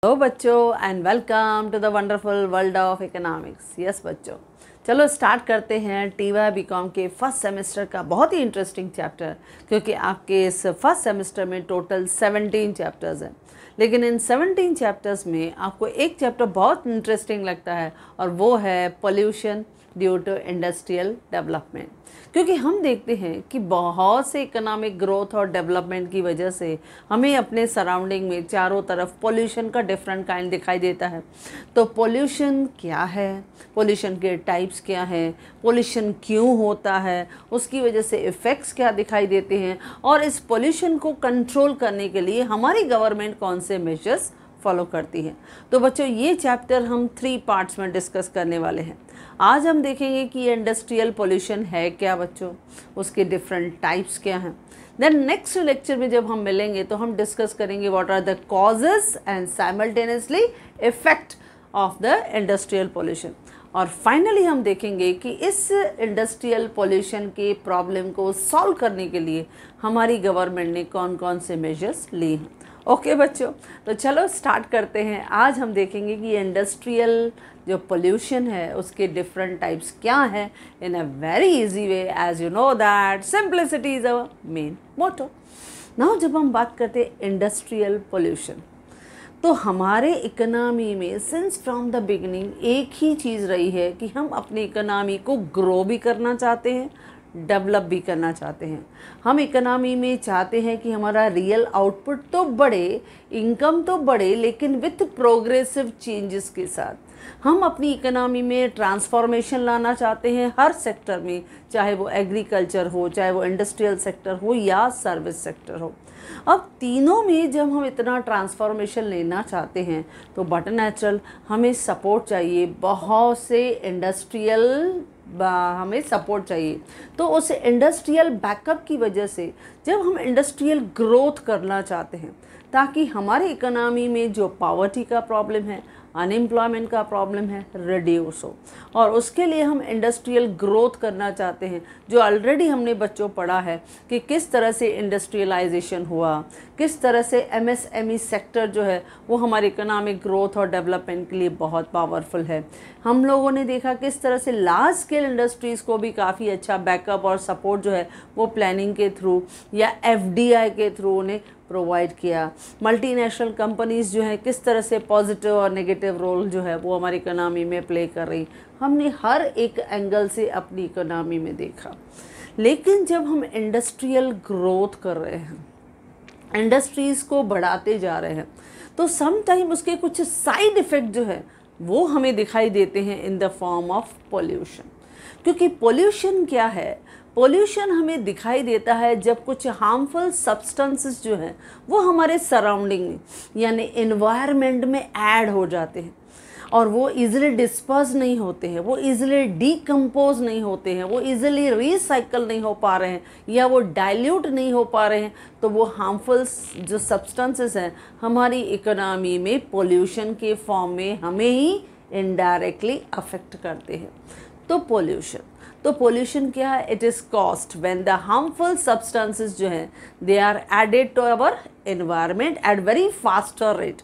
Hello बच्चों and welcome to the wonderful world of economics. Yes बच्चों, चलो start करते हैं टीवाई बीकॉम के फर्स्ट सेमेस्टर का बहुत ही इंटरेस्टिंग चैप्टर, क्योंकि आपके इस फर्स्ट सेमेस्टर में टोटल 17 चैप्टर्स हैं। लेकिन इन 17 चैप्टर्स में आपको एक चैप्टर बहुत इंटरेस्टिंग लगता है और वो है pollution due to industrial development. क्योंकि हम देखते हैं कि बहुत से इकोनॉमिक ग्रोथ और डेवलपमेंट की वजह से हमें अपने सराउंडिंग में चारों तरफ पोल्यूशन का डिफरेंट काइंड दिखाई देता है। तो पोल्यूशन क्या है, पोल्यूशन के टाइप्स क्या हैं, पोल्यूशन क्यों होता है, उसकी वजह से इफ़ेक्ट्स क्या दिखाई देते हैं, और इस पोल्यूशन को कंट्रोल करने के लिए हमारी गवर्नमेंट कौन से मेजर्स फॉलो करती है। तो बच्चों, ये चैप्टर हम 3 पार्ट्स में डिस्कस करने वाले हैं। आज हम देखेंगे कि ये इंडस्ट्रियल पोल्यूशन है क्या बच्चों, उसके डिफरेंट टाइप्स क्या हैं। देन नेक्स्ट लेक्चर में जब हम मिलेंगे तो हम डिस्कस करेंगे what are the causes and simultaneously effect of the industrial pollution. और फाइनली हम देखेंगे कि इस इंडस्ट्रियल पोल्यूशन के प्रॉब्लम को सॉल्व करने के लिए हमारी गवर्नमेंट ने कौन कौन से मेजर्स लिए हैं। ओके बच्चों, तो चलो स्टार्ट करते हैं। आज हम देखेंगे कि इंडस्ट्रियल जो पोल्यूशन है उसके डिफरेंट टाइप्स क्या हैं in a very easy way. As you know that simplicity is our main motto. Now जब हम बात करते हैं इंडस्ट्रियल पोल्यूशन, तो हमारे इकोनॉमी में सिंस फ्रॉम द बिगिनिंग एक ही चीज़ रही है कि हम अपनी इकोनॉमी को ग्रो भी करना चाहते हैं, डेवलप भी करना चाहते हैं। हम इकोनॉमी में चाहते हैं कि हमारा रियल आउटपुट तो बढ़े, इनकम तो बढ़े, लेकिन विथ प्रोग्रेसिव चेंजेस के साथ हम अपनी इकोनॉमी में ट्रांसफॉर्मेशन लाना चाहते हैं हर सेक्टर में, चाहे वो एग्रीकल्चर हो, चाहे वो इंडस्ट्रियल सेक्टर हो या सर्विस सेक्टर हो। अब तीनों में जब हम इतना ट्रांसफॉर्मेशन लेना चाहते हैं तो बट नेचुरल हमें सपोर्ट चाहिए, बहुत से इंडस्ट्रियल हमें सपोर्ट चाहिए। तो उस इंडस्ट्रियल बैकअप की वजह से जब हम इंडस्ट्रियल ग्रोथ करना चाहते हैं ताकि हमारे इकोनॉमी में जो पॉवर्टी का प्रॉब्लम है, अनएम्प्लॉयमेंट का प्रॉब्लम है, रिड्यूस हो, और उसके लिए हम इंडस्ट्रियल ग्रोथ करना चाहते हैं। जो ऑलरेडी हमने बच्चों पढ़ा है कि किस तरह से इंडस्ट्रियलाइजेशन हुआ, किस तरह से एमएसएमई सेक्टर जो है वो हमारे इकोनॉमिक ग्रोथ और डेवलपमेंट के लिए बहुत पावरफुल है। हम लोगों ने देखा किस तरह से लार्ज स्केल इंडस्ट्रीज़ को भी काफ़ी अच्छा बैकअप और सपोर्ट जो है वो प्लानिंग के थ्रू या एफडीआई के थ्रू उन्हें प्रोवाइड किया। मल्टीनेशनल कंपनीज़ जो है किस तरह से पॉजिटिव और नेगेटिव रोल जो है वो हमारी इकोनॉमी में प्ले कर रही, हमने हर एक एंगल से अपनी इकोनॉमी में देखा। लेकिन जब हम इंडस्ट्रियल ग्रोथ कर रहे हैं, इंडस्ट्रीज़ को बढ़ाते जा रहे हैं, तो सम टाइम उसके कुछ साइड इफ़ेक्ट जो है वो हमें दिखाई देते हैं इन द फॉर्म ऑफ पोल्यूशन। क्योंकि पोल्यूशन क्या है, पोल्यूशन हमें दिखाई देता है जब कुछ हार्मफुल सब्सटेंसेस जो हैं वो हमारे सराउंडिंग में यानी एनवायरनमेंट में ऐड हो जाते हैं और वो इजीली डिस्पर्स नहीं होते हैं, वो इजीली डीकम्पोज नहीं होते हैं, वो इजीली रिसाइकल नहीं हो पा रहे हैं या वो डाइल्यूट नहीं हो पा रहे हैं। तो वो हार्मफुल जो सब्सटेंसेस हैं हमारी इकोनॉमी में पोल्यूशन के फॉर्म में हमें ही इनडायरेक्टली अफेक्ट करते हैं। तो पोल्यूशन क्या है, it is caused when the harmful substances जो हैं they are added to our environment at very faster rate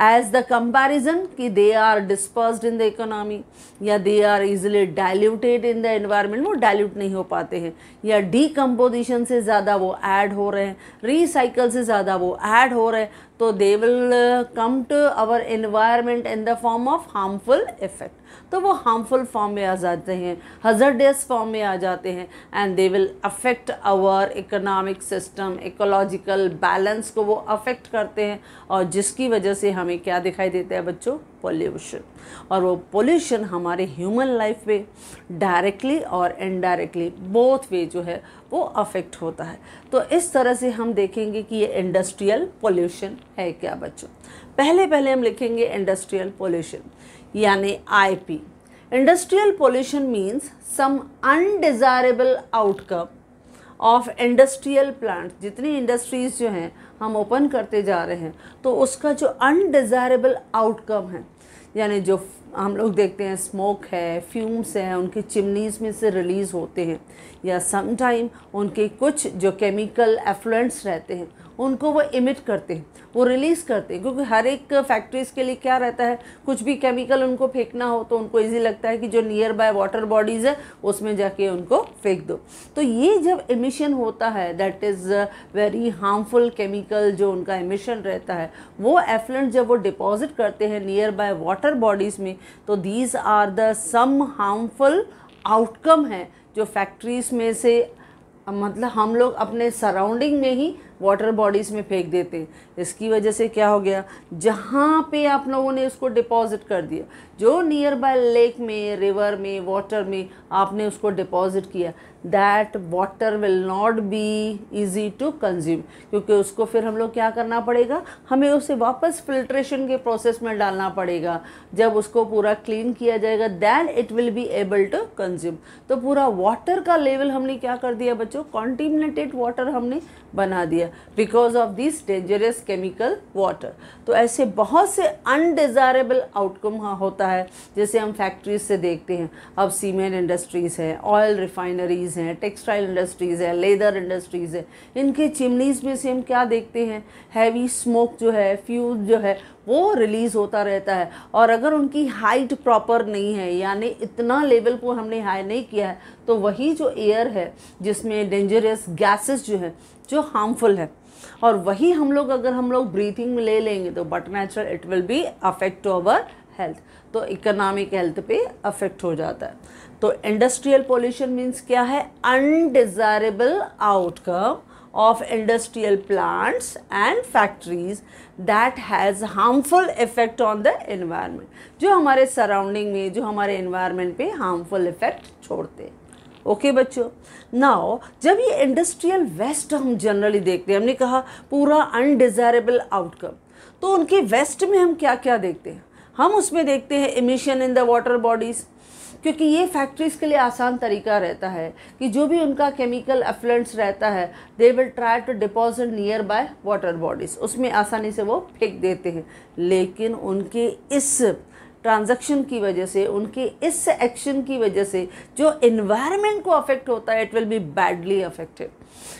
as the comparison कि they are dispersed in the economy या they are easily diluted in the environment, वो dilute नहीं हो पाते हैं, या डीकम्पोजिशन से ज़्यादा वो ऐड हो रहे हैं, रिसाइकल से ज़्यादा वो ऐड हो रहे हैं, तो they will come to our environment in the form of harmful effect. तो वो हार्मफुल फॉर्म में आ जाते हैं, हज़ार्डस फॉर्म में आ जाते हैं, and they will affect our economic system, ecological balance को वो अफेक्ट करते हैं, और जिसकी वजह से हमें क्या दिखाई देता है बच्चों, पोल्यूशन। और वो पोल्यूशन हमारे ह्यूमन लाइफ पे डायरेक्टली और इनडायरेक्टली बोथ वे जो है वो अफेक्ट होता है। तो इस तरह से हम देखेंगे कि ये इंडस्ट्रियल पोल्यूशन है क्या बच्चों। पहले हम लिखेंगे इंडस्ट्रियल पोल्यूशन यानी IP. Industrial pollution means some undesirable outcome of industrial plant. जितनी इंडस्ट्रीज़ जो हैं हम ओपन करते जा रहे हैं तो उसका जो अनडिज़ायरेबल आउटकम है, यानी जो हम लोग देखते हैं स्मोक है, फ्यूम्स हैं, उनके चिमनीज़ में से रिलीज़ होते हैं, या समटाइम उनके कुछ जो केमिकल एफ्लुएंट्स रहते हैं उनको वो इमिट करते हैं, वो रिलीज़ करते हैं। क्योंकि हर एक फैक्ट्रीज़ के लिए क्या रहता है, कुछ भी केमिकल उनको फेंकना हो तो उनको ईजी लगता है कि जो नियर बाय वाटर बॉडीज़ है उसमें जाके उनको फेंक दो। तो ये जब एमिशन होता है, that is very harmful chemical जो उनका एमिशन रहता है, वो एफ्लुएंट जब वो डिपॉजिट करते हैं नियर बाय वाटर बॉडीज़ में, तो these are the some harmful outcome है जो फैक्ट्रीज़ में से मतलब हम लोग अपने सराउंडिंग में ही वाटर बॉडीज़ में फेंक देते हैं। इसकी वजह से क्या हो गया, जहाँ पे आप लोगों ने उसको डिपॉजिट कर दिया, जो नियर बाय लेक में, रिवर में, वाटर में आपने उसको डिपॉजिट किया, that water will not be easy to consume. क्योंकि उसको फिर हम लोग क्या करना पड़ेगा, हमें उसे वापस फिल्ट्रेशन के प्रोसेस में डालना पड़ेगा। जब उसको पूरा क्लीन किया जाएगा then it will be able to consume. तो पूरा वाटर का लेवल हमने क्या कर दिया बच्चों, कॉन्टिमिनेटेड वाटर हमने बना दिया because of this dangerous chemical water. तो ऐसे बहुत से अनडिज़ायरेबल आउटकम होता है, जैसे हम फैक्ट्रीज से देखते हैं। अब सीमेंट इंडस्ट्रीज़ है, ऑयल रिफाइनरीज़ हैं, टेक्सटाइल इंडस्ट्रीज़ है, लेदर इंडस्ट्रीज़ है, इनके चिमनीज़ में से हम क्या देखते हैं, हैवी स्मोक जो है, फ्यूज जो है वो रिलीज़ होता रहता है। और अगर उनकी हाइट प्रॉपर नहीं है, यानी इतना लेवल को हमने हाई नहीं किया है, तो वही जो एयर है जिसमें डेंजरस गैसेस जो है, जो हार्मफुल है, और वही हम लोग अगर हम लोग ब्रीथिंग में ले लेंगे तो but natural it will be affect to our health, तो इकोनॉमिक हेल्थ पे अफेक्ट हो जाता है। तो इंडस्ट्रियल पोल्यूशन मीन्स क्या है, undesirable outcome of industrial plants and factories that has harmful effect on the environment, जो हमारे सराउंडिंग में, जो हमारे environment पे harmful effect छोड़ते हैं। ओके बच्चों, नाउ जब ये इंडस्ट्रियल वेस्ट हम जनरली देखते हैं, हमने कहा पूरा अनडिज़ायरेबल आउटकम, तो उनके वेस्ट में हम क्या क्या देखते हैं, हम उसमें देखते हैं emission in the water bodies. क्योंकि ये फैक्ट्रीज़ के लिए आसान तरीका रहता है कि जो भी उनका केमिकल एफ्लुएंट्स रहता है, they will try to deposit nearby water bodies, उसमें आसानी से वो फेंक देते हैं। लेकिन उनके इस ट्रांजैक्शन की वजह से, उनके इस एक्शन की वजह से जो एनवायरनमेंट को अफेक्ट होता है, it will B badly affected.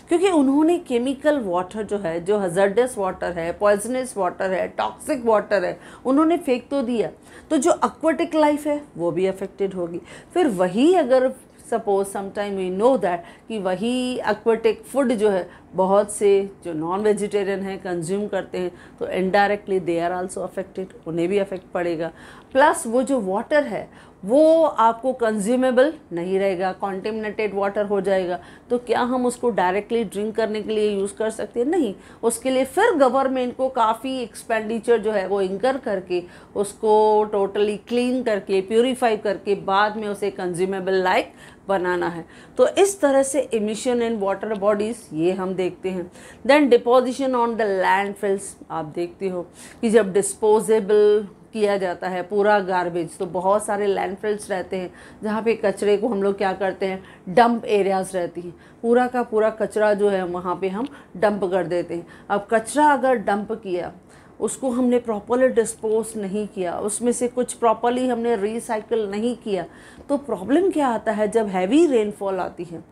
क्योंकि उन्होंने केमिकल वाटर जो है, जो हज़ार्डस वाटर है, पॉइजनस वाटर है, टॉक्सिक वाटर है, उन्होंने फेंक तो दिया, तो जो एक्वाटिक लाइफ है वो भी अफेक्टेड होगी। फिर वही अगर suppose sometime we know that कि वही एक्वाटिक फूड जो है बहुत से जो नॉन वेजिटेरियन हैं कंज्यूम करते हैं, तो indirectly they are also affected, उन्हें भी अफेक्ट पड़ेगा। प्लस वो जो वाटर है वो आपको कंज्यूमेबल नहीं रहेगा, कॉन्टेमिनेटेड वाटर हो जाएगा। तो क्या हम उसको डायरेक्टली ड्रिंक करने के लिए यूज़ कर सकते हैं? नहीं। उसके लिए फिर गवर्नमेंट को काफ़ी एक्सपेंडिचर जो है वो इंकर करके उसको टोटली क्लीन करके, प्यूरीफाई करके बाद में उसे कंज्यूमेबल लाइक बनाना है। तो इस तरह से एमिशन इन वाटर बॉडीज़ ये हम देखते हैं। Then deposition on the landfills, आप देखते हो कि जब डिस्पोजेबल किया जाता है पूरा गार्बेज, तो बहुत सारे लैंडफिल्स रहते हैं जहाँ पे कचरे को हम लोग क्या करते हैं, डंप एरियाज़ रहती हैं, पूरा का पूरा कचरा जो है वहाँ पे हम डंप कर देते हैं। अब कचरा अगर डंप किया, उसको हमने प्रॉपरली डिस्पोज नहीं किया, उसमें से कुछ प्रॉपरली हमने रिसाइकिल नहीं किया, तो प्रॉब्लम क्या आता है, जब हैवी रेनफॉल आती है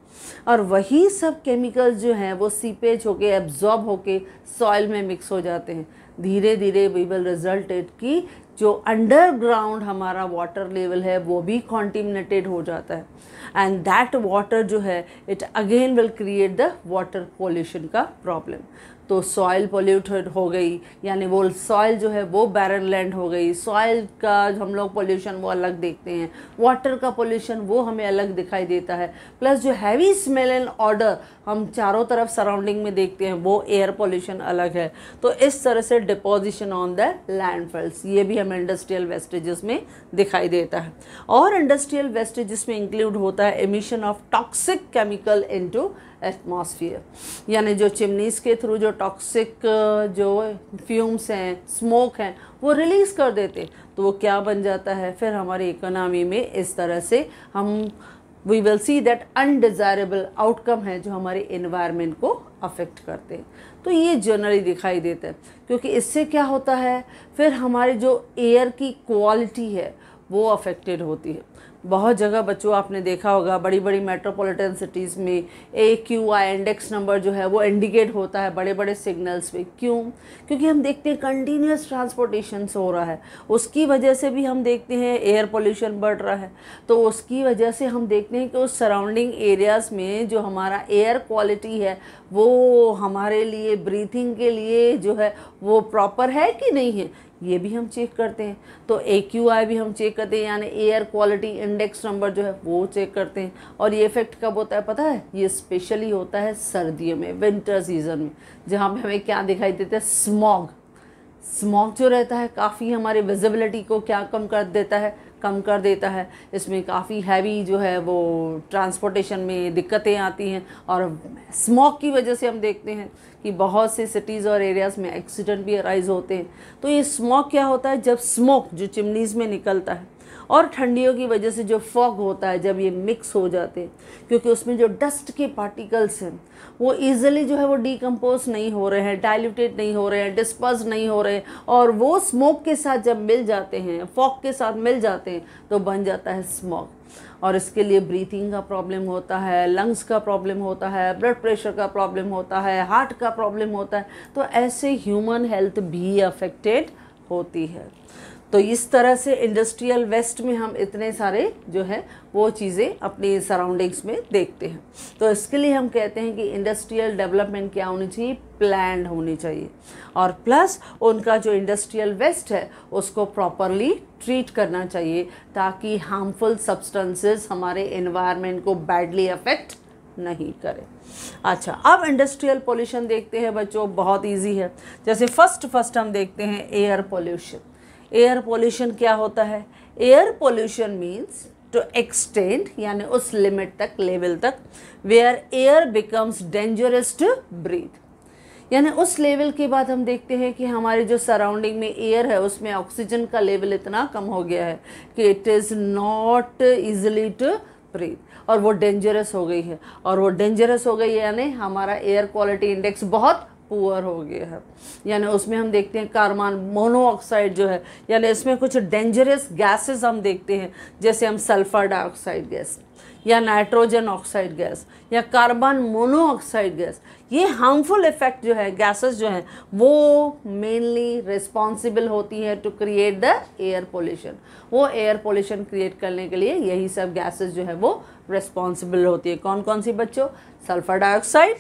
और वही सब केमिकल्स जो हैं वो सीपेज होके, एब्जॉर्ब होके सॉइल में मिक्स हो जाते हैं, धीरे धीरे वी विल रिजल्ट इट कि जो अंडरग्राउंड हमारा वाटर लेवल है वो भी कॉन्टिमिनेटेड हो जाता है। एंड दैट वाटर जो है it again will create the water pollution का प्रॉब्लम। तो सॉइल पोल्यूटेड हो गई, यानी वो सॉइल जो है वो बैरन लैंड हो गई। सॉइल का हम लोग पोल्यूशन वो अलग देखते हैं, वाटर का पोल्यूशन वो हमें अलग दिखाई देता है। प्लस जो हैवी स्मेल एंड ऑडर हम चारों तरफ सराउंडिंग में देखते हैं वो एयर पोल्यूशन अलग है। तो इस तरह से डिपोजिशन ऑन द लैंडफिल्स ये भी हमें इंडस्ट्रियल वेस्टेजेस में दिखाई देता है। और इंडस्ट्रियल वेस्टेजेस में इंक्लूड होता है emission of toxic chemical into atmosphere, यानी जो चिमनीज़ के थ्रू जो टॉक्सिक जो फ्यूम्स हैं, स्मोक हैं, वो रिलीज़ कर देते, तो वो क्या बन जाता है, फिर हमारी इकोनॉमी में इस तरह से हम we will see that undesirable outcome है जो हमारे एनवायरनमेंट को अफेक्ट करते हैं। तो ये जनरली दिखाई देता है, क्योंकि इससे क्या होता है, फिर हमारे जो एयर की क्वालिटी है वो अफेक्टेड होती है। बहुत जगह बच्चों आपने देखा होगा बड़ी बड़ी मेट्रोपॉलिटन सिटीज़ में AQI इंडेक्स नंबर जो है वो इंडिकेट होता है बड़े बड़े सिग्नल्स पे। क्यों? क्योंकि हम देखते हैं कंटिन्यूस ट्रांसपोर्टेशन हो रहा है, उसकी वजह से भी हम देखते हैं एयर पोल्यूशन बढ़ रहा है। तो उसकी वजह से हम देखते हैं कि उस सराउंडिंग एरियाज़ में जो हमारा एयर क्वालिटी है वो हमारे लिए ब्रीथिंग के लिए जो है वो प्रॉपर है कि नहीं है, ये भी हम चेक करते हैं। तो AQI भी हम चेक करते हैं, यानी एयर क्वालिटी इंडेक्स नंबर जो है वो चेक करते हैं। और ये इफेक्ट कब होता है पता है? ये स्पेशली होता है सर्दियों में, विंटर सीजन में, जहाँ पे हमें क्या दिखाई देता है? स्मॉग। स्मॉग जो रहता है काफ़ी हमारे विजिबिलिटी को क्या कम कर देता है? कम कर देता है। इसमें काफ़ी हैवी जो है वो ट्रांसपोर्टेशन में दिक्कतें आती हैं, और स्मॉग की वजह से हम देखते हैं कि बहुत से सिटीज़ और एरियाज़ में एक्सीडेंट भी अराइज होते हैं। तो ये स्मॉग क्या होता है? जब स्मोक जो चिमनीज़ में निकलता है और ठंडियों की वजह से जो फॉग होता है, जब ये मिक्स हो जाते हैं, क्योंकि उसमें जो डस्ट के पार्टिकल्स हैं वो ईजिली जो है वो डीकम्पोज नहीं हो रहे हैं, डाइल्यूटेड नहीं हो रहे हैं, डिस्पर्स नहीं हो रहे हैं, और वो स्मोक के साथ जब मिल जाते हैं, फॉग के साथ मिल जाते हैं, तो बन जाता है स्मॉग। और इसके लिए ब्रीथिंग का प्रॉब्लम होता है, लंग्स का प्रॉब्लम होता है, ब्लड प्रेशर का प्रॉब्लम होता है, हार्ट का प्रॉब्लम होता है। तो ऐसे ह्यूमन हेल्थ भी अफेक्टेड होती है। तो इस तरह से इंडस्ट्रियल वेस्ट में हम इतने सारे जो है वो चीज़ें अपनी सराउंडिंग्स में देखते हैं। तो इसके लिए हम कहते हैं कि इंडस्ट्रियल डेवलपमेंट क्या होनी चाहिए? प्लान्ड होनी चाहिए। और प्लस उनका जो इंडस्ट्रियल वेस्ट है उसको प्रॉपरली ट्रीट करना चाहिए, ताकि हार्मफुल सब्सटेंसेस हमारे एनवायरनमेंट को बैडली अफेक्ट नहीं करे। अच्छा, अब इंडस्ट्रियल पोल्यूशन देखते हैं बच्चों, बहुत इजी है। जैसे फर्स्ट हम देखते हैं एयर पोल्यूशन। एयर पोल्यूशन क्या होता है? Air pollution means to extend, यानी उस लिमिट तक, लेवल तक, where air becomes dangerous to breathe. यानी उस लेवल के बाद हम देखते हैं कि हमारे जो सराउंडिंग में एयर है उसमें ऑक्सीजन का लेवल इतना कम हो गया है कि it is not easily to breathe, और वो डेंजरस हो गई है। और वो डेंजरस हो गई है यानी हमारा एयर क्वालिटी इंडेक्स बहुत पुअर हो गया है। यानी उसमें हम देखते हैं कार्बन मोनोऑक्साइड जो है, यानी इसमें कुछ डेंजरस गैसेस हम देखते हैं, जैसे हम सल्फर डाइऑक्साइड गैस या नाइट्रोजन ऑक्साइड गैस या कार्बन मोनोऑक्साइड गैस। ये हार्मफुल इफेक्ट जो है, गैसेस जो हैं, वो मेनली रिस्पॉन्सिबल होती है to create the air pollution. वो एयर पोल्यूशन क्रिएट करने के लिए यही सब गैसेस जो है वो रिस्पॉन्सिबल होती है। कौन कौन सी बच्चों? सल्फर डाइऑक्साइड,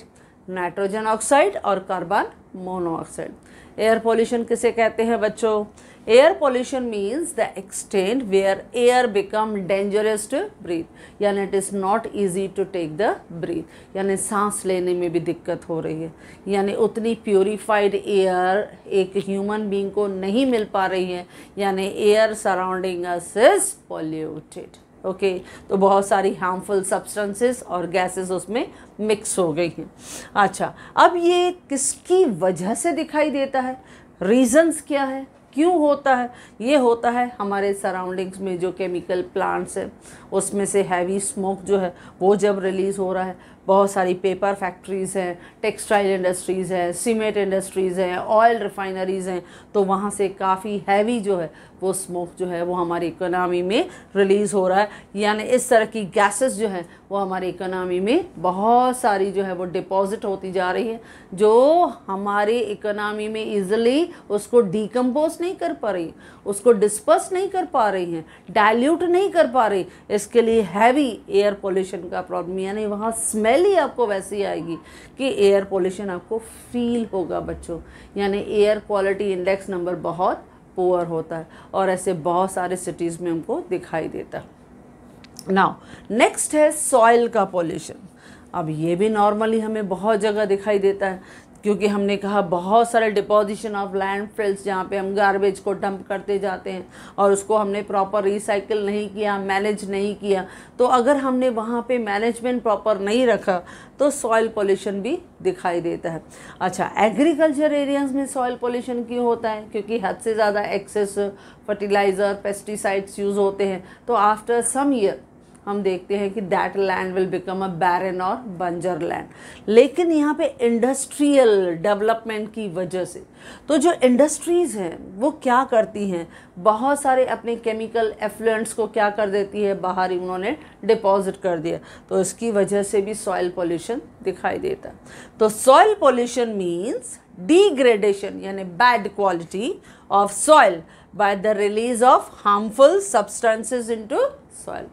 नाइट्रोजन ऑक्साइड और कार्बन मोनोऑक्साइड। एयर पोल्यूशन किसे कहते हैं बच्चों? Air pollution means the extent where air become dangerous to breathe, यानी it is not easy to take the breath, यानी सांस लेने में भी दिक्कत हो रही है, यानी उतनी प्योरीफाइड एयर एक ह्यूमन बीइंग को नहीं मिल पा रही है, यानी air surrounding us is polluted. Okay, तो बहुत सारी हार्मफुल सब्सटेंसेस और गैसेस उसमें मिक्स हो गई हैं। अच्छा, अब ये किसकी वजह से दिखाई देता है? रीजंस क्या है? क्यों होता है? ये होता है हमारे सराउंडिंग्स में जो केमिकल प्लांट्स हैं उसमें से हैवी स्मोक जो है वो जब रिलीज़ हो रहा है। बहुत सारी पेपर फैक्ट्रीज़ हैं, टेक्सटाइल इंडस्ट्रीज़ हैं, सीमेंट इंडस्ट्रीज़ हैं, ऑयल रिफाइनरीज़ हैं, तो वहाँ से काफ़ी हैवी जो है वो स्मोक जो है वो हमारी इकोनॉमी में रिलीज़ हो रहा है। यानी इस तरह की गैसेस जो हैं वो हमारी इकोनॉमी में बहुत सारी जो है वो डिपॉजिट होती जा रही है, जो हमारी इकोनॉमी में ईजिली उसको डीकम्पोज नहीं कर पा रही, उसको डिस्पर्स नहीं कर पा रही हैं, डाइल्यूट नहीं कर पा रही। इसके लिए हैवी एयर पोल्यूशन का प्रॉब्लम, यानी वहाँ स्मेल ही आपको वैसी आएगी कि एयर पोल्यूशन आपको फील होगा बच्चों। यानी एयर क्वालिटी इंडेक्स नंबर बहुत पुअर होता है, और ऐसे बहुत सारे सिटीज़ में हमको दिखाई देता है। नाउ नेक्स्ट है सॉइल का पोल्यूशन। अब ये भी नॉर्मली हमें बहुत जगह दिखाई देता है, क्योंकि हमने कहा बहुत सारे डिपोजिशन ऑफ लैंडफिल्स जहाँ पे हम गार्बेज को डंप करते जाते हैं और उसको हमने प्रॉपर रिसाइकिल नहीं किया, मैनेज नहीं किया। तो अगर हमने वहाँ पे मैनेजमेंट प्रॉपर नहीं रखा तो सॉइल पोल्यूशन भी दिखाई देता है। अच्छा, एग्रीकल्चर एरियाज़ में सॉइल पोल्यूशन क्यों होता है? क्योंकि हद से ज़्यादा एक्सेस फर्टिलाइज़र, पेस्टिसाइड्स यूज़ होते हैं। तो आफ्टर सम ईयर हम देखते हैं कि that land will become a barren और बंजर लैंड। लेकिन यहाँ पे इंडस्ट्रियल डेवलपमेंट की वजह से, तो जो इंडस्ट्रीज़ हैं वो क्या करती हैं, बहुत सारे अपने केमिकल एफ्लुएंट्स को क्या कर देती है, बाहर ही उन्होंने डिपॉजिट कर दिया, तो इसकी वजह से भी सॉइल पोल्यूशन दिखाई देता है। तो सॉइल पोल्यूशन मीन्स डिग्रेडेशन यानी bad quality of soil by the release of harmful substances into soil.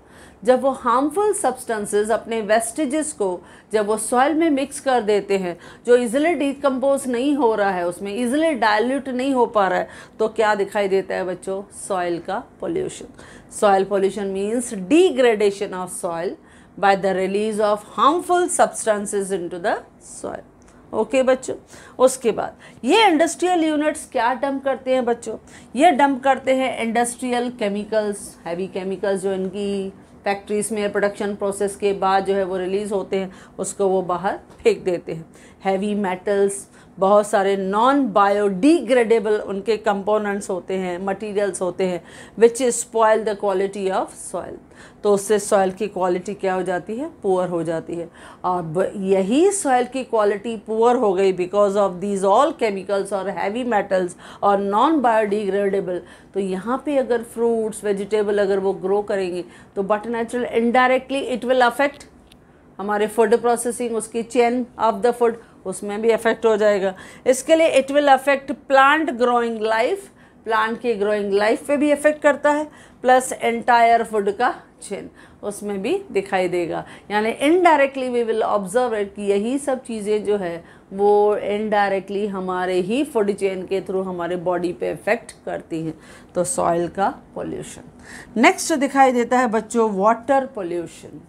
जब वो हार्मफुल सब्सटेंसेस अपने वेस्टेजेस को जब वो सॉइल में मिक्स कर देते हैं, जो इजीली डिकम्पोज नहीं हो रहा है, उसमें इजीली डाइल्यूट नहीं हो पा रहा है, तो क्या दिखाई देता है बच्चों, सॉइल का pollution. Soil pollution means degradation of soil by the release of harmful substances into the soil. Okay बच्चों, उसके बाद ये इंडस्ट्रियल यूनिट्स क्या डंप करते हैं बच्चों, ये डंप करते हैं इंडस्ट्रियल केमिकल्स, हैवी केमिकल्स जो इनकी फैक्ट्रीज में प्रोडक्शन प्रोसेस के बाद जो है वो रिलीज़ होते हैं, उसको वो बाहर फेंक देते हैं। हैवी मेटल्स, बहुत सारे नॉन बायोडिग्रेडेबल उनके कंपोनेंट्स होते हैं, मटेरियल्स होते हैं, which spoil the quality of soil. तो उससे सॉइल की क्वालिटी क्या हो जाती है, पुअर हो जाती है। अब यही सॉइल की क्वालिटी पुअर हो गई because of these all chemicals और हैवी मेटल्स और नॉन बायोडिग्रेडेबल। तो यहाँ पे अगर फ्रूट्स वेजिटेबल अगर वो ग्रो करेंगे तो but natural indirectly it will affect हमारे फूड प्रोसेसिंग, उसकी चेन ऑफ द फूड, उसमें भी अफेक्ट हो जाएगा। इसके लिए it will affect plant growing life, plant की ग्रोइंग लाइफ पे भी इफेक्ट करता है, प्लस एंटायर फूड का चेन उसमें भी दिखाई देगा। यानी indirectly we will observe it कि यही सब चीज़ें जो है वो इनडायरेक्टली हमारे ही फूड चेन के थ्रू हमारे बॉडी पे इफेक्ट करती हैं। तो सॉइल का पोल्यूशन। नेक्स्ट दिखाई देता है बच्चों वाटर पोल्यूशन।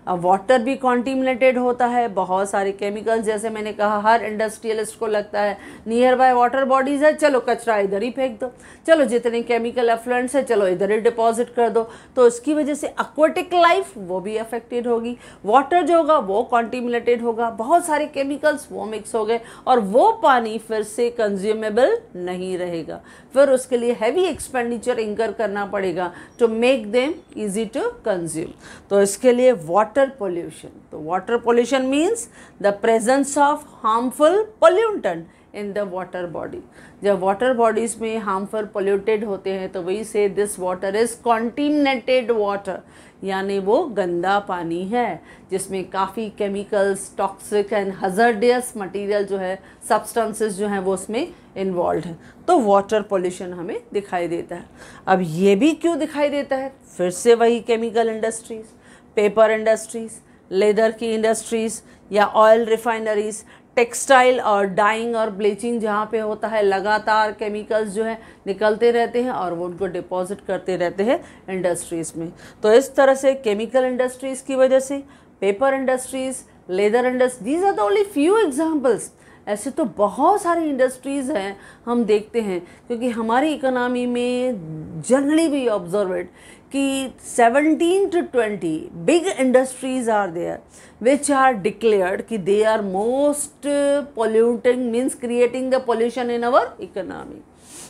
अब वाटर भी कॉन्टिमिनेटेड होता है, बहुत सारे केमिकल्स, जैसे मैंने कहा हर इंडस्ट्रियलिस्ट को लगता है नियर बाय वाटर बॉडीज़ है, चलो कचरा इधर ही फेंक दो, चलो जितने केमिकल एफ्लुएंट्स है चलो इधर ही डिपॉजिट कर दो। तो इसकी वजह से एक्वाटिक लाइफ वो भी अफेक्टेड होगी, वाटर जो होगा वो कॉन्टिमिनेटेड होगा, बहुत सारे केमिकल्स वो मिक्स हो गए और वो पानी फिर से कंज्यूमेबल नहीं रहेगा, फिर उसके लिए हैवी एक्सपेंडिचर इंकर करना पड़ेगा to make them easy to consume. तो इसके लिए वाटर pollution, तो water pollution means the presence of harmful pollutant in the water body। जब water bodies में harmful polluted होते हैं तो वही से this water is contaminated water, यानी वो गंदा पानी है जिसमें काफ़ी chemicals, toxic and hazardous material जो है, सब्सटेंसेस जो हैं वो उसमें इन्वॉल्व हैं। तो वाटर पोल्यूशन हमें दिखाई देता है। अब ये भी क्यों दिखाई देता है, फिर से वही chemical industries, paper industries, leather की इंडस्ट्रीज़ या ऑयल रिफाइनरीज़, टेक्सटाइल और डाइंग और ब्लीचिंग जहाँ पे होता है, लगातार केमिकल्स जो है निकलते रहते हैं और वो उनको डिपॉजिट करते रहते हैं इंडस्ट्रीज़ में। तो इस तरह से केमिकल इंडस्ट्रीज़ की वजह से, paper industries, leather industry, these are the only few examples. ऐसे तो बहुत सारी इंडस्ट्रीज़ हैं हम देखते हैं, क्योंकि हमारी इकोनॉमी में जनरली वी ऑब्जर्व इट कि 17 to 20 big industries are there which are declared कि they are most polluting, means creating the pollution in our economy।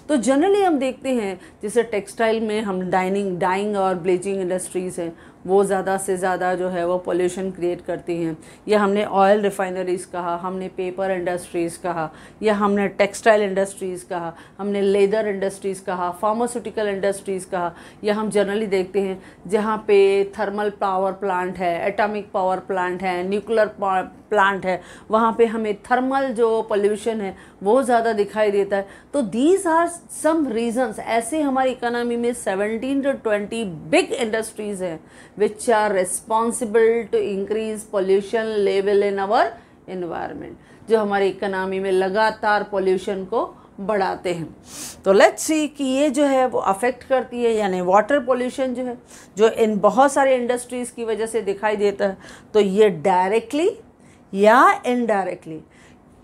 तो जनरली हम देखते हैं जैसे टेक्सटाइल में हम डाइंग और ब्लीचिंग इंडस्ट्रीज़ हैं, वो ज़्यादा से ज़्यादा जो है वो पोल्यूशन क्रिएट करती हैं, या हमने ऑयल रिफाइनरीज़ कहा, हमने पेपर इंडस्ट्रीज़ कहा, या हमने टेक्सटाइल इंडस्ट्रीज़ कहा, हमने लेदर इंडस्ट्रीज़ कहा, फार्मास्यूटिकल इंडस्ट्रीज़ कहा, या हम जनरली देखते हैं जहाँ पे थर्मल पावर प्लांट है, एटॉमिक पावर प्लांट है, न्यूक्लियर प्लांट है, वहाँ पे हमें थर्मल जो पोल्यूशन है वो ज़्यादा दिखाई देता है। तो दीज आर सम रीजन्स, ऐसे हमारी इकोनॉमी में 17 to 20 बिग इंडस्ट्रीज़ हैं which are responsible to increase pollution level in our environment, जो हमारी इकोनॉमी में लगातार पोल्यूशन को बढ़ाते हैं। तो लेट्स सी कि ये जो है वो अफेक्ट करती है, यानी वाटर पोल्यूशन जो है, जो इन बहुत सारे इंडस्ट्रीज़ की वजह से दिखाई देता है, तो ये डायरेक्टली या इनडायरेक्टली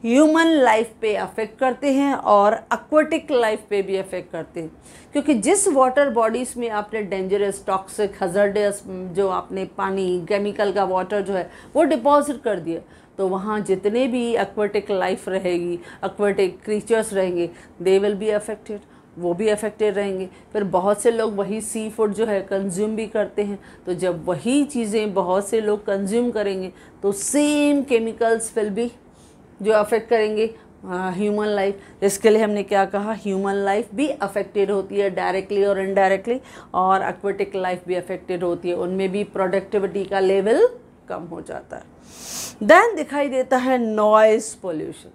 ह्यूमन लाइफ पे अफेक्ट करते हैं और एक्वाटिक लाइफ पे भी अफेक्ट करते हैं। क्योंकि जिस वाटर बॉडीज़ में आपने डेंजरस, टॉक्सिक, हज़ार्डियस जो आपने पानी, केमिकल का वाटर जो है वो डिपॉजिट कर दिया, तो वहाँ जितने भी एक्वाटिक लाइफ रहेगी, एक्वाटिक क्रीचर्स रहेंगे, दे विल बी अफेक्टेड। वो भी अफेक्टेड रहेंगे। फिर बहुत से लोग वही सी फूड जो है कंज्यूम भी करते हैं, तो जब वही चीज़ें बहुत से लोग कंज्यूम करेंगे तो सेम केमिकल्स विल भी जो अफेक्ट करेंगे ह्यूमन लाइफ। इसके लिए हमने क्या कहा, ह्यूमन लाइफ भी अफेक्टेड होती है डायरेक्टली और इनडायरेक्टली, और एक्वेटिक लाइफ भी अफेक्टेड होती है, उनमें भी प्रोडक्टिविटी का लेवल कम हो जाता है। देन दिखाई देता है नॉइज़ पोल्यूशन।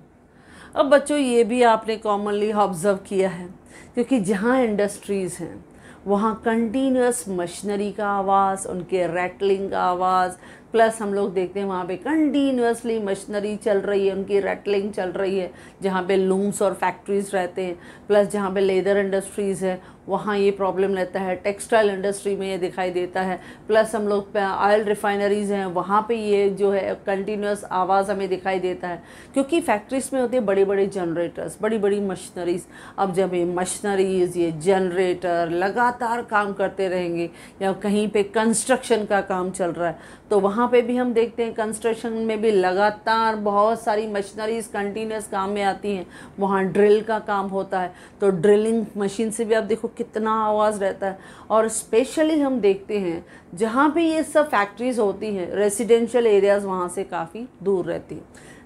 अब बच्चों ये भी आपने कॉमनली ऑब्ज़र्व किया है, क्योंकि जहाँ इंडस्ट्रीज़ हैं वहाँ कंटिन्यूस मशीनरी का आवाज़, उनके रैटलिंग का आवाज़, प्लस हम लोग देखते हैं वहाँ पे कंटिन्यूसली मशीनरी चल रही है, उनकी रैटलिंग चल रही है, जहाँ पे लूम्स और फैक्ट्रीज़ रहते हैं, प्लस जहाँ पे लेदर इंडस्ट्रीज़ है वहाँ ये प्रॉब्लम रहता है, टेक्सटाइल इंडस्ट्री में ये दिखाई देता है, प्लस हम लोग ऑयल रिफाइनरीज़ हैं वहाँ पे ये जो है कंटिन्यूस आवाज़ हमें दिखाई देता है, क्योंकि फैक्ट्रीज़ में होते हैं बड़े बड़े जनरेटर्स, बड़ी बड़ी मशीनरीज़। अब जब ये मशीनरीज़, ये जनरेटर लगातार काम करते रहेंगे, या कहीं पे कंस्ट्रक्शन का काम चल रहा है तो वहाँ पे भी हम देखते हैं कंस्ट्रक्शन में भी लगातार बहुत सारी मशीनरीज़ कंटिन्यूस काम में आती हैं, वहाँ ड्रिल का काम होता है, तो ड्रिलिंग मशीन से भी आप देखो कितना आवाज़ रहता है। और स्पेशली हम देखते हैं जहाँ पे ये सब फैक्ट्रीज़ होती हैं, रेसिडेंशियल एरियाज़ वहाँ से काफ़ी दूर रहती हैं।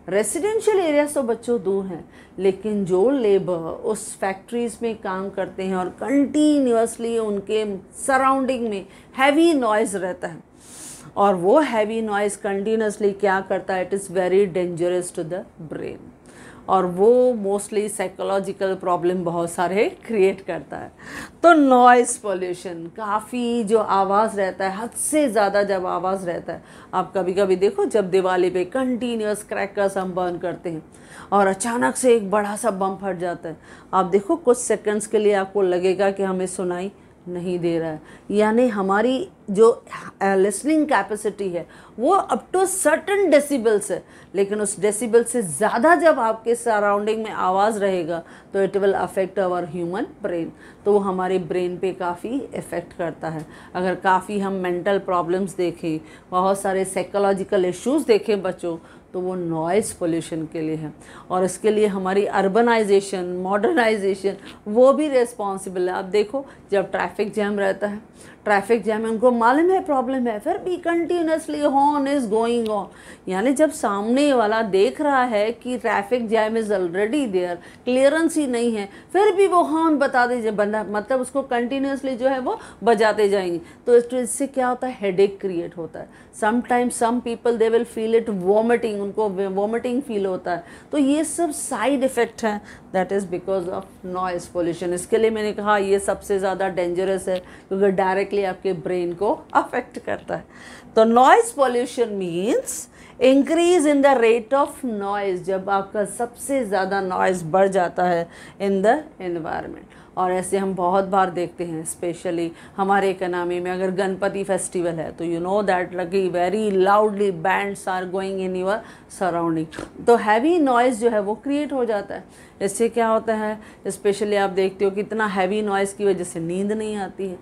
रेसिडेंशियल एरियाज तो बच्चों दूर हैं, लेकिन जो लेबर उस फैक्ट्रीज़ में काम करते हैं और कंटिन्यूसली उनके सराउंडिंग में हैवी नॉइज़ रहता है, और वो हैवी नॉइज़ कंटिन्यूसली क्या करता है, it is very dangerous to the brain, और वो मोस्टली साइकोलॉजिकल प्रॉब्लम बहुत सारे क्रिएट करता है। तो नॉइज़ पोल्यूशन, काफ़ी जो आवाज़ रहता है, हद से ज़्यादा जब आवाज़ रहता है, आप कभी कभी देखो जब दिवाली पे कंटिन्यूस क्रैकर्स हम बर्न करते हैं और अचानक से एक बड़ा सा बम फट जाता है, आप देखो कुछ सेकंड्स के लिए आपको लगेगा कि हमें सुनाई नहीं दे रहा है, यानी हमारी जो लिसनिंग कैपेसिटी है वो अप टू सर्टन डेसिबल्स है, लेकिन उस डेसिबल से ज़्यादा जब आपके सराउंडिंग में आवाज़ रहेगा तो it will affect our human brain, तो वो हमारे ब्रेन पे काफ़ी इफ़ेक्ट करता है। अगर काफ़ी हम मेंटल प्रॉब्लम्स देखें, बहुत सारे साइकोलॉजिकल इश्यूज़ देखें बच्चों, तो वो नॉइज़ पोल्यूशन के लिए है, और इसके लिए हमारी अर्बनाइजेशन, मॉडर्नाइजेशन वो भी रिस्पॉन्सिबल है। आप देखो जब ट्रैफिक जैम रहता है, ट्रैफिक जैम में उनको मालूम है प्रॉब्लम है, फिर भी continuously horn is going on, यानी जब सामने वाला देख रहा है कि traffic jam is already there, clearance ही नहीं है, फिर भी वो हॉर्न बता दीजिए बंदा, मतलब उसको कंटिन्यूसली जो है वो बजाते जाएंगे, तो इससे क्या होता है, हेडेक क्रिएट होता है। Sometimes some people they will feel it vomiting, उनको वॉमिटिंग फील होता है, तो ये सब साइड इफ़ेक्ट हैं, that is because of noise pollution. इसके लिए मैंने कहा ये सबसे ज़्यादा डेंजरस है, क्योंकि डायरेक्टली आपके ब्रेन को अफेक्ट करता है। तो noise pollution means increase in the rate of noise, जब आपका सबसे ज़्यादा नॉइज़ बढ़ जाता है इन द एनवायरनमेंट। और ऐसे हम बहुत बार देखते हैं, स्पेशली हमारे इकोनॉमी में अगर गणपति फेस्टिवल है तो यू नो दैट लगी very loudly bands are going in your surrounding, तो हैवी नॉइज़ जो है वो क्रिएट हो जाता है। इससे क्या होता है, स्पेशली आप देखते हो कि इतना हैवी नॉइज़ की वजह से नींद नहीं आती है,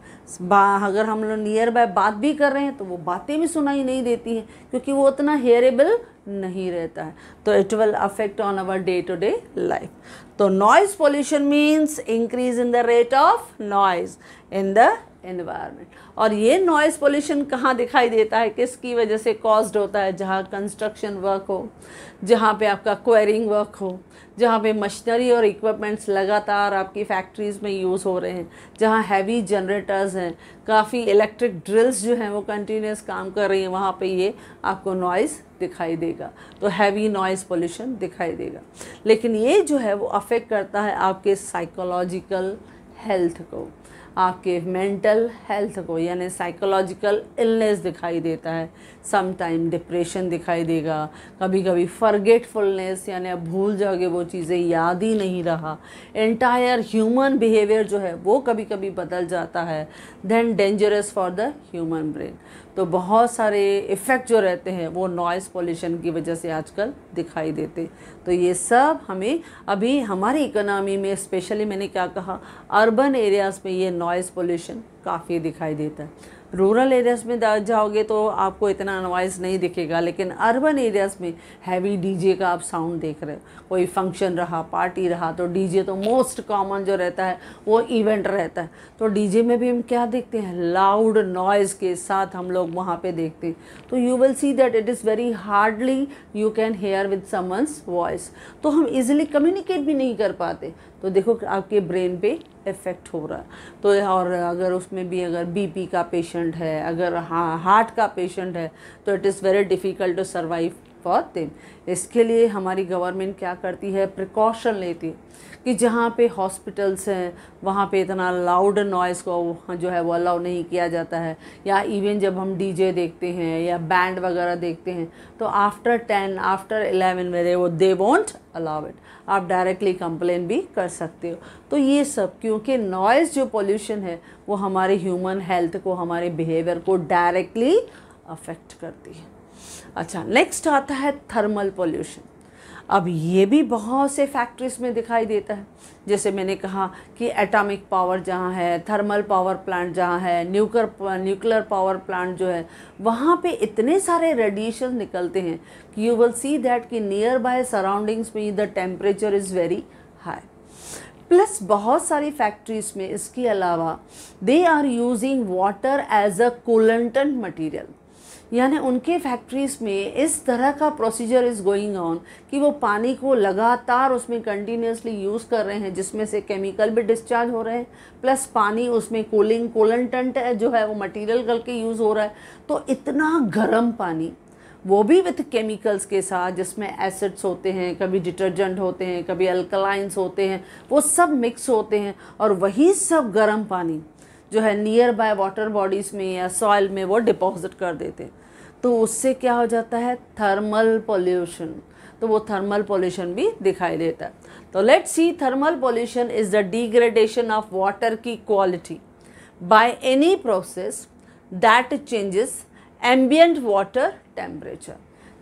अगर हम लोग नियर बाय बात भी कर रहे हैं तो वो बातें भी सुनाई नहीं देती हैं, क्योंकि वो उतना हेयरेबल नहीं रहता है, तो it will affect on our day to day life. तो noise pollution means increase in the rate of noise in the environment. और ये नॉइज़ पोल्यूशन कहाँ दिखाई देता है, किसकी वजह से कॉज्ड होता है, जहाँ कंस्ट्रक्शन वर्क हो, जहाँ पे आपका क्वेरिंग वर्क हो, जहाँ पे मशीनरी और इक्विपमेंट्स लगातार आपकी फैक्ट्रीज़ में यूज़ हो रहे हैं, जहाँ हैवी जनरेटर्स हैं, काफ़ी इलेक्ट्रिक ड्रिल्स जो हैं वो कंटिन्यूस काम कर रही हैं, वहाँ पे ये आपको नॉइज़ दिखाई देगा, तो हैवी नॉइज़ पोल्यूशन दिखाई देगा। लेकिन ये जो है वो अफेक्ट करता है आपके साइकोलॉजिकल हेल्थ को, आपके मेंटल हेल्थ को, यानी साइकोलॉजिकल इलनेस दिखाई देता है, सम टाइम डिप्रेशन दिखाई देगा, कभी कभी फॉरगेटफुलनेस, यानी आप भूल जाओगे, वो चीज़ें याद ही नहीं रहा, एंटायर ह्यूमन बिहेवियर जो है वो कभी कभी बदल जाता है, then dangerous for the human brain. तो बहुत सारे इफ़ेक्ट जो रहते हैं वो नॉइज़ पोल्यूशन की वजह से आजकल दिखाई देते। तो ये सब हमें अभी हमारी इकोनॉमी में, स्पेशली मैंने क्या कहा, अर्बन एरियाज़ में ये नॉइज़ पोल्यूशन काफ़ी दिखाई देता है। रूरल एरियाज़ में जाओगे तो आपको इतना नॉइज़ नहीं दिखेगा, लेकिन अर्बन एरियाज़ में हैवी डीजे का आप साउंड देख रहे हो। कोई फंक्शन रहा, पार्टी रहा, तो डीजे तो मोस्ट कॉमन जो रहता है वो इवेंट रहता है। तो डीजे में भी हम क्या देखते हैं, लाउड नॉइज़ के साथ हम लोग वहाँ पे देखते हैं। तो you will see that it is very hardly you can here with someone's voice. तो हम इजीली कम्युनिकेट भी नहीं कर पाते। तो देखो आपके ब्रेन पे इफ़ेक्ट हो रहा है। तो और अगर उसमें भी अगर बीपी का पेशेंट है, अगर हार्ट का पेशेंट है, तो it is very difficult to survive for them. इसके लिए हमारी गवर्नमेंट क्या करती है, प्रिकॉशन लेती है कि जहाँ पे हॉस्पिटल्स हैं वहाँ पे इतना लाउड नॉइज़ को जो है वो अलाउ नहीं किया जाता है। या इवन जब हम डीजे देखते हैं या बैंड वगैरह देखते हैं तो आफ्टर 10 आफ्टर 11 मेरे वो दे वोंट अलाउ इट। आप डायरेक्टली कंप्लेन भी कर सकते हो। तो ये सब क्योंकि नॉइज़ जो पोल्यूशन है वो हमारे ह्यूमन हेल्थ को, हमारे बिहेवियर को डायरेक्टली अफेक्ट करती है। अच्छा, नेक्स्ट आता है थर्मल पोल्यूशन। अब ये भी बहुत से फैक्ट्रीज में दिखाई देता है। जैसे मैंने कहा कि एटॉमिक पावर जहाँ है, थर्मल पावर प्लांट जहाँ है, न्यूक्लियर पावर प्लांट जो है, वहाँ पे इतने सारे रेडिएशन निकलते हैं कि यू विल सी दैट कि नियर बाय सराउंडिंग्स में the temperature is very high. Plus बहुत सारी फैक्ट्रीज में इसके अलावा they are using water as a coolant material. यानी उनके फैक्ट्रीज़ में इस तरह का प्रोसीजर इज़ गोइंग ऑन कि वो पानी को लगातार उसमें कंटिन्यूसली यूज़ कर रहे हैं, जिसमें से केमिकल भी डिस्चार्ज हो रहे हैं, प्लस पानी उसमें कूलेंटेंट जो है वो मटेरियल करके यूज़ हो रहा है। तो इतना गर्म पानी, वो भी विथ केमिकल्स के साथ, जिसमें एसिड्स होते हैं, कभी डिटर्जेंट होते हैं, कभी अल्कलाइंस होते हैं, वो सब मिक्स होते हैं। और वही सब गर्म पानी जो है नियर बाय वाटर बॉडीज़ में या सॉइल में वो डिपॉजिट कर देते हैं। तो उससे क्या हो जाता है, थर्मल पोल्यूशन। तो वो थर्मल पोल्यूशन भी दिखाई देता है। तो let's see, thermal pollution is the degradation of water की quality by any process that changes ambient water temperature,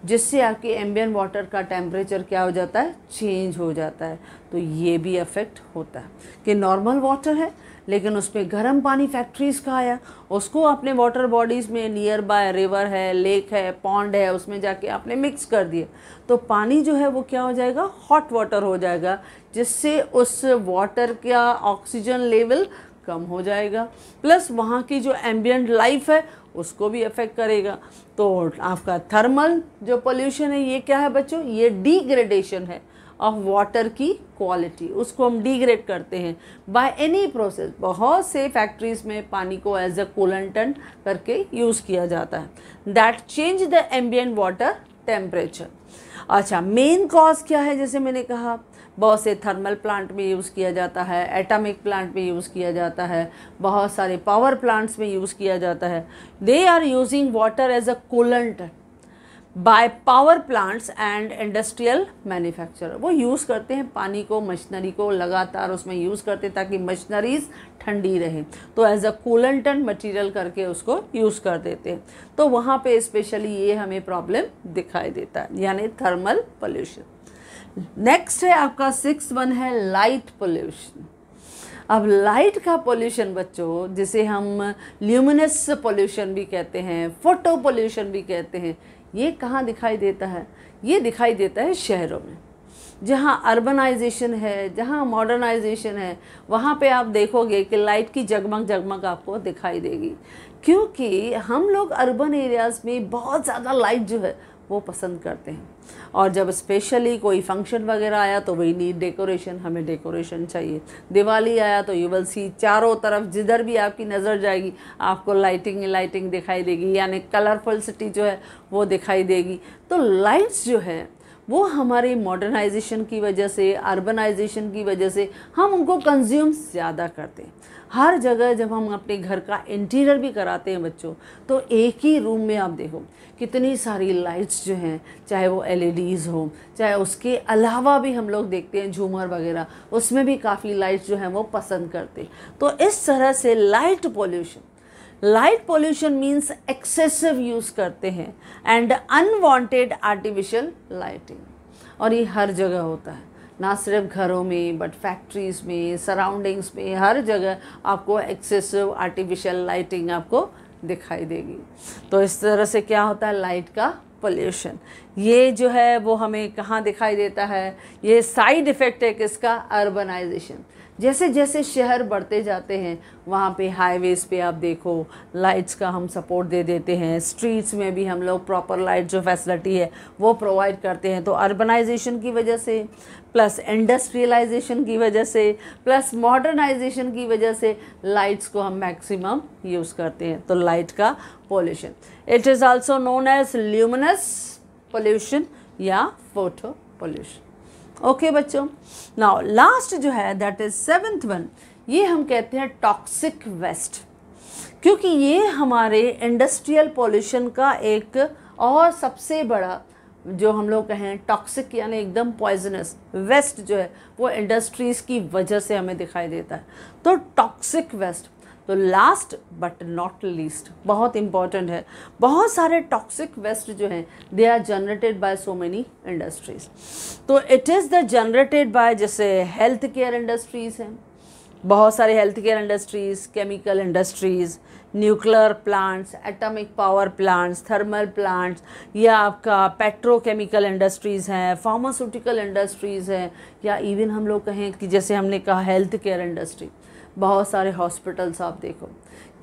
जिससे आपके एम्बियंट वाटर का टेम्परेचर क्या हो जाता है, चेंज हो जाता है। तो ये भी अफेक्ट होता है कि नॉर्मल वाटर है लेकिन उसमें गर्म पानी फैक्ट्रीज़ का आया, उसको अपने वाटर बॉडीज़ में नियर बाय रिवर है, लेक है, पॉन्ड है, उसमें जाके आपने मिक्स कर दिए, तो पानी जो है वो क्या हो जाएगा, हॉट वाटर हो जाएगा, जिससे उस वाटर का ऑक्सीजन लेवल कम हो जाएगा। प्लस वहाँ की जो एम्बियंट लाइफ है उसको भी अफेक्ट करेगा। तो आपका थर्मल जो पोल्यूशन है ये क्या है बच्चों, ये डिग्रेडेशन है ऑफ वाटर की क्वालिटी, उसको हम डिग्रेड करते हैं बाय एनी प्रोसेस। बहुत से फैक्ट्रीज में पानी को एज अ कूलेंटेंट करके यूज़ किया जाता है that change the ambient water temperature. अच्छा, मेन कॉज क्या है, जैसे मैंने कहा बहुत से थर्मल प्लांट में यूज़ किया जाता है, एटॉमिक प्लांट में यूज़ किया जाता है, बहुत सारे पावर प्लांट्स में यूज़ किया जाता है। They are using water as a coolant by power plants and industrial manufacture. वो यूज़ करते हैं पानी को, मशीनरी को लगातार उसमें यूज़ करते हैं ताकि मशीनरीज ठंडी रहे, तो एज अ कूलेंटेंट मटेरियल करके उसको यूज़ कर देते हैं। तो वहाँ पे स्पेशली ये हमें प्रॉब्लम दिखाई देता है, यानी थर्मल पोल्यूशन। नेक्स्ट है आपका 6th वन है लाइट पोल्यूशन। अब लाइट का पोल्यूशन बच्चों, जिसे हम ल्यूमिनस पोल्यूशन भी कहते हैं, फोटो पोल्यूशन भी कहते हैं, ये कहाँ दिखाई देता है, ये दिखाई देता है शहरों में। जहाँ अर्बनाइजेशन है, जहाँ मॉडर्नाइजेशन है, वहाँ पे आप देखोगे कि लाइट की जगमग जगमग आपको दिखाई देगी, क्योंकि हम लोग अर्बन एरियाज़ में बहुत ज़्यादा लाइट जो है वो पसंद करते हैं। और जब स्पेशली कोई फंक्शन वगैरह आया तो वही नीड डेकोरेशन, हमें डेकोरेशन चाहिए। दिवाली आया तो यू विल सी चारों तरफ जिधर भी आपकी नज़र जाएगी आपको लाइटिंग लाइटिंग दिखाई देगी, यानी कलरफुल सिटी जो है वो दिखाई देगी। तो लाइट्स जो है वो हमारे मॉडर्नाइजेशन की वजह से, अर्बनाइजेशन की वजह से हम उनको कंज्यूम ज़्यादा करते हैं। हर जगह जब हम अपने घर का इंटीरियर भी कराते हैं बच्चों, तो एक ही रूम में आप देखो कितनी सारी लाइट्स जो हैं, चाहे वो एलईडीज़ हो, चाहे उसके अलावा भी हम लोग देखते हैं झूमर वगैरह, उसमें भी काफ़ी लाइट्स जो हैं वो पसंद करते हैं। तो इस तरह से light pollution means excessive use करते हैं एंड अनवांटेड आर्टिफिशियल लाइटिंग। और ये हर जगह होता है, ना सिर्फ घरों में बट फैक्ट्रीज़ में, सराउंडिंग्स में, हर जगह आपको एक्सेसिव आर्टिफिशियल लाइटिंग आपको दिखाई देगी। तो इस तरह से क्या होता है लाइट का पोल्यूशन। ये जो है वो हमें कहाँ दिखाई देता है, ये साइड इफ़ेक्ट है किसका, अर्बनाइजेशन। जैसे जैसे शहर बढ़ते जाते हैं वहाँ पे हाईवेज़ पे आप देखो लाइट्स का हम सपोर्ट दे देते हैं, स्ट्रीट्स में भी हम लोग प्रॉपर लाइट जो फैसिलिटी है वो प्रोवाइड करते हैं। तो अर्बनाइजेशन की वजह से प्लस इंडस्ट्रियलाइजेशन की वजह से प्लस मॉडर्नाइजेशन की वजह से लाइट्स को हम मैक्सिमम यूज़ करते हैं। तो लाइट का pollution, it is also known as luminous pollution या फोटो पोल्यूशन। ओके बच्चों, नाउ लास्ट जो है दैट इज 7th वन, ये हम कहते हैं टॉक्सिक वेस्ट, क्योंकि ये हमारे इंडस्ट्रियल पोल्यूशन का एक और सबसे बड़ा जो हम लोग कहें टॉक्सिक यानी एकदम पॉइजनस वेस्ट जो है वो इंडस्ट्रीज़ की वजह से हमें दिखाई देता है। तो टॉक्सिक वेस्ट, तो लास्ट बट नॉट लीस्ट बहुत इंपॉर्टेंट है, बहुत सारे टॉक्सिक वेस्ट जो हैं they are generated by so many industries. तो it is the generated by जैसे हेल्थ केयर इंडस्ट्रीज़ हैं, बहुत सारे health care industries, chemical industries, nuclear plants, atomic power plants, thermal plants, या आपका पेट्रोकेमिकल इंडस्ट्रीज़ हैं, फार्मास्यूटिकल इंडस्ट्रीज़ हैं, या इवन हम लोग कहें कि जैसे हमने कहा हेल्थ केयर इंडस्ट्री। बहुत सारे हॉस्पिटल्स आप देखो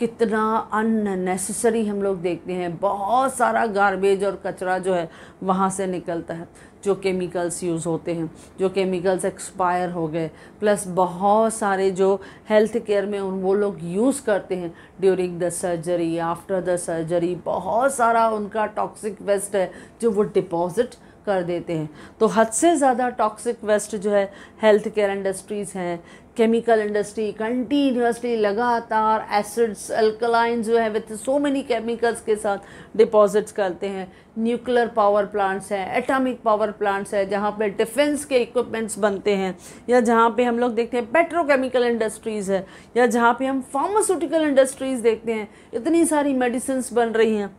कितना अननेसेसरी हम लोग देखते हैं, बहुत सारा गार्बेज और कचरा जो है वहाँ से निकलता है, जो केमिकल्स यूज़ होते हैं, जो केमिकल्स एक्सपायर हो गए, प्लस बहुत सारे जो हेल्थ केयर में वो लोग यूज़ करते हैं during the surgery, after the surgery, बहुत सारा उनका टॉक्सिक वेस्ट है जो वो डिपॉजिट कर देते हैं। तो हद से ज़्यादा टॉक्सिक वेस्ट जो है हेल्थ केयर इंडस्ट्रीज़ हैं, केमिकल इंडस्ट्री कंटिन्यूसली लगातार एसिड्स अल्कलाइन जो है विथ सो मेनी केमिकल्स के साथ डिपॉजिट्स करते हैं। न्यूक्लियर पावर प्लांट्स हैं, एटॉमिक पावर प्लांट्स है जहाँ पे डिफेंस के इक्विपमेंट्स बनते हैं, या जहाँ पे हम लोग देखते हैं पेट्रोकेमिकल इंडस्ट्रीज़ है, या जहाँ पे हम फार्मास्यूटिकल इंडस्ट्रीज़ देखते हैं, इतनी सारी मेडिसिन्स बन रही हैं।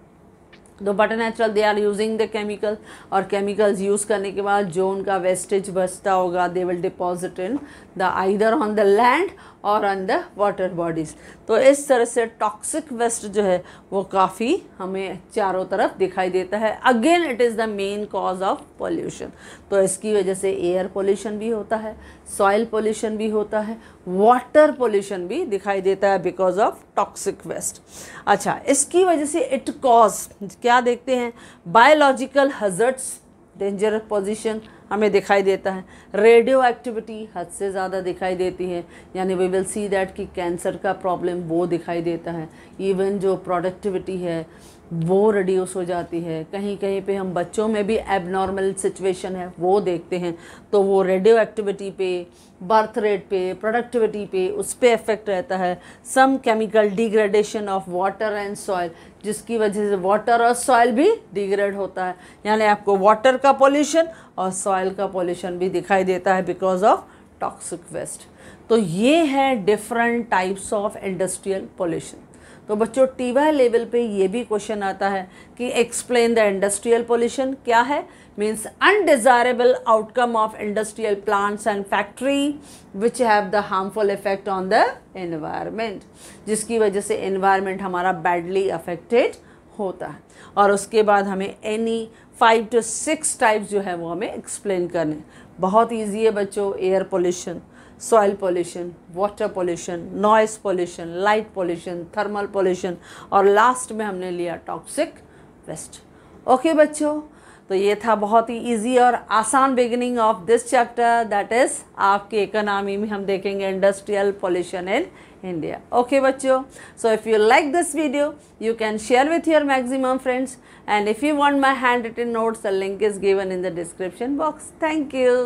तो but natural they are using the chemical, और केमिकल्स यूज़ करने के बाद जो उनका वेस्टेज बचता होगा they will deposit in the either on the land और ऑन द वाटर बॉडीज़। तो इस तरह से टॉक्सिक वेस्ट जो है वो काफ़ी हमें चारों तरफ दिखाई देता है। Again it is the main cause of pollution. तो इसकी वजह से एयर पोल्यूशन भी होता है, सॉइल पोल्यूशन भी होता है, वाटर पोल्यूशन भी दिखाई देता है बिकॉज ऑफ टॉक्सिक वेस्ट। अच्छा, इसकी वजह से इट कॉज क्या देखते हैं, बायोलॉजिकल हज़ार्ड्स, डेंजरस पोजीशन हमें दिखाई देता है, रेडियो एक्टिविटी हद से ज़्यादा दिखाई देती है, यानी वी विल सी दैट कि कैंसर का प्रॉब्लम वो दिखाई देता है। इवन जो प्रोडक्टिविटी है वो रिड्यूस हो जाती है, कहीं कहीं पे हम बच्चों में भी एबनॉर्मल सिचुएशन है वो देखते हैं, तो वो रेडियो एक्टिविटी पे, बर्थ रेट पे, प्रोडक्टिविटी पे उस पर इफेक्ट रहता है। Some chemical degradation of water and soil, जिसकी वजह से वाटर और सॉइल भी डिग्रेड होता है, यानी आपको वाटर का पोल्यूशन और सॉइल का पोल्यूशन भी दिखाई देता है बिकॉज ऑफ टॉक्सिक वेस्ट। तो ये है different types of industrial pollution. तो बच्चों टीवाई लेवल पे ये भी क्वेश्चन आता है कि एक्सप्लेन द इंडस्ट्रियल पोल्यूशन क्या है, means undesirable outcome of industrial plants and factory which have the harmful effect on the environment, जिसकी वजह से एनवायरनमेंट हमारा बैडली अफेक्टेड होता है। और उसके बाद हमें एनी 5 to 6 टाइप्स जो है वो हमें एक्सप्लेन करने। बहुत ईजी है बच्चों, air pollution, soil pollution, water pollution, noise pollution, light pollution, thermal pollution, और लास्ट में हमने लिया टॉक्सिक वेस्ट। ओके बच्चों, तो ये था बहुत ही इजी और आसान beginning of this chapter, that is आपके इकोनॉमी में हम देखेंगे industrial pollution in India. Okay बच्चों, so if you like this video, you can share with your maximum friends, and if you want my handwritten notes, the link is given in the description box. Thank you.